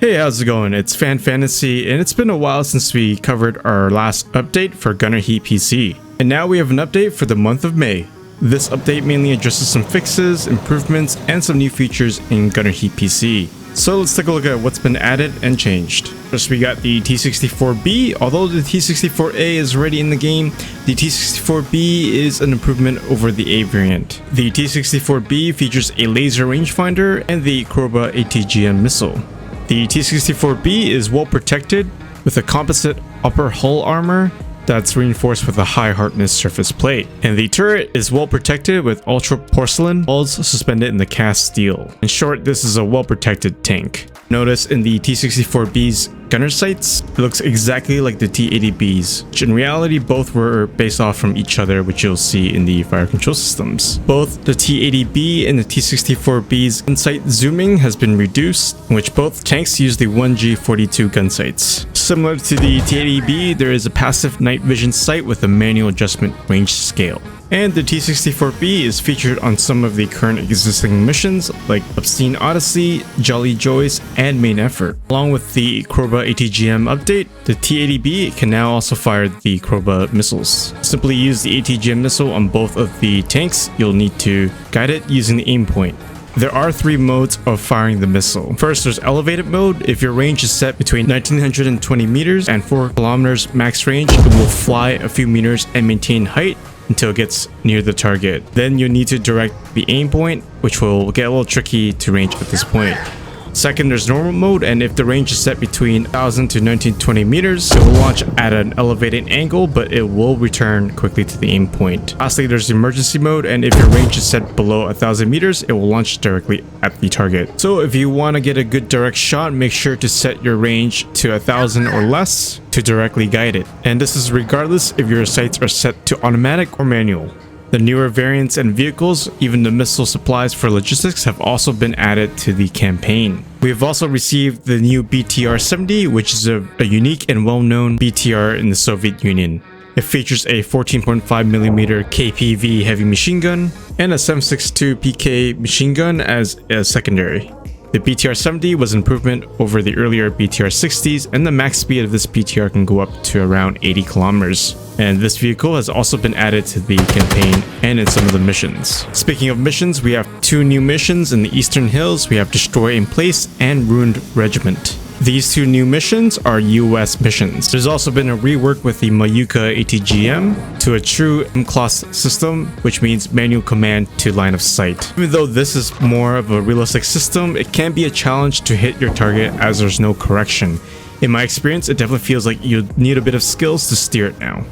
Hey, how's it going? It's Fan Fantasy, and it's been a while since we covered our last update for Gunner Heat PC. And now we have an update for the month of May. This update mainly addresses some fixes, improvements, and some new features in Gunner Heat PC. So let's take a look at what's been added and changed. First, we got the T-64B. Although the T-64A is already in the game, the T-64B is an improvement over the A variant. The T-64B features a laser rangefinder and the Kobra GLATGM missile. The T-64B is well protected with a composite upper hull armor that's reinforced with a high hardness surface plate. And the turret is well protected with ultra porcelain walls suspended in the cast steel. In short, this is a well protected tank. Notice in the T-64B's gunner sights, it looks exactly like the T-80B's, which in reality both were based off from each other, which you'll see in the fire control systems. Both the T-80B and the T-64B's gun sight zooming has been reduced, in which both tanks use the 1G42 gun sights. Similar to the T-80B, there is a passive night vision sight with a manual adjustment range scale. And the T-64B is featured on some of the current existing missions like Obscene Odyssey, Jolly Joyce, and Main Effort. Along with the Kobra GLATGM update, the T-80B can now also fire the Kobra missiles. Simply use the GLATGM missile on both of the tanks. You'll need to guide it using the aim point. There are 3 modes of firing the missile. First, there's elevated mode. If your range is set between 1920 meters and 4 kilometers max range, it will fly a few meters and maintain height until it gets near the target. Then you'll need to direct the aim point, which will get a little tricky to range at this point. Second, there's normal mode, and if the range is set between 1000 to 1920 meters, it will launch at an elevated angle, but it will return quickly to the aim point. Lastly, there's emergency mode, and if your range is set below 1000 meters, it will launch directly at the target. So if you want to get a good direct shot, make sure to set your range to 1000 or less to directly guide it. And this is regardless if your sights are set to automatic or manual. The newer variants and vehicles, even the missile supplies for logistics, have also been added to the campaign. We have also received the new BTR-70, which is a unique and well-known BTR in the Soviet Union. It features a 14.5mm KPV heavy machine gun and a 7.62 PK machine gun as a secondary. The BTR-70 was an improvement over the earlier BTR-60s, and the max speed of this BTR can go up to around 80 kilometers. And this vehicle has also been added to the campaign and in some of the missions. Speaking of missions, we have 2 new missions in the Eastern Hills. We have Destroy in Place and Ruined Regiment. These 2 new missions are US missions. There's also been a rework with the Mayuka GLATGM to a true M-class system, which means manual command to line of sight. Even though this is more of a realistic system, it can be a challenge to hit your target as there's no correction. In my experience, it definitely feels like you need a bit of skills to steer it now.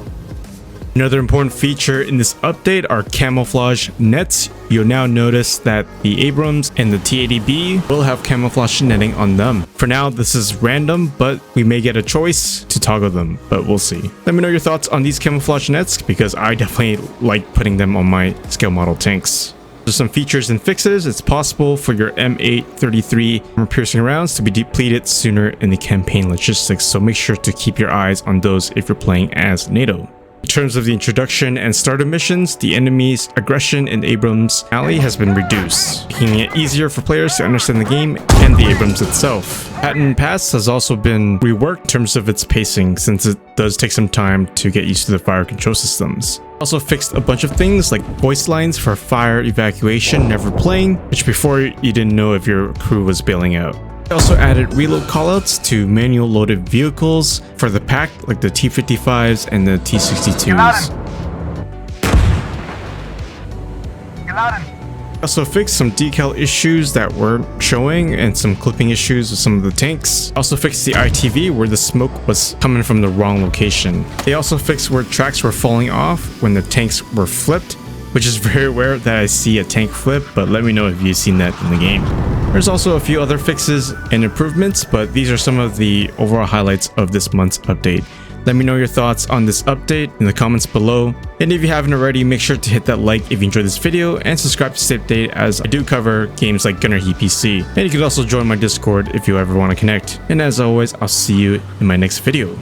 Another important feature in this update are camouflage nets. You'll now notice that the Abrams and the T-80B will have camouflage netting on them. For now, this is random, but we may get a choice to toggle them, but we'll see. Let me know your thoughts on these camouflage nets, because I definitely like putting them on my scale model tanks. There's some features and fixes. It's possible for your M833 armor-piercing rounds to be depleted sooner in the campaign logistics, so make sure to keep your eyes on those if you're playing as NATO. In terms of the introduction and starter missions, the enemy's aggression in Abrams Alley has been reduced, making it easier for players to understand the game and the Abrams itself. Patent Pass has also been reworked in terms of its pacing, since it does take some time to get used to the fire control systems. Also fixed a bunch of things like voice lines for fire evacuation never playing, which before you didn't know if your crew was bailing out. They also added reload callouts to manual loaded vehicles for the pack, like the T-55s and the T-62s. Also fixed some decal issues that weren't showing and some clipping issues with some of the tanks. Also fixed the ITV where the smoke was coming from the wrong location. They also fixed where tracks were falling off when the tanks were flipped, which is very rare that I see a tank flip, but let me know if you've seen that in the game. There's also a few other fixes and improvements, but these are some of the overall highlights of this month's update. Let me know your thoughts on this update in the comments below. And if you haven't already, make sure to hit that like if you enjoyed this video and subscribe to stay updated, as I do cover games like Gunner Heat PC. And you can also join my Discord if you ever want to connect. And as always, I'll see you in my next video.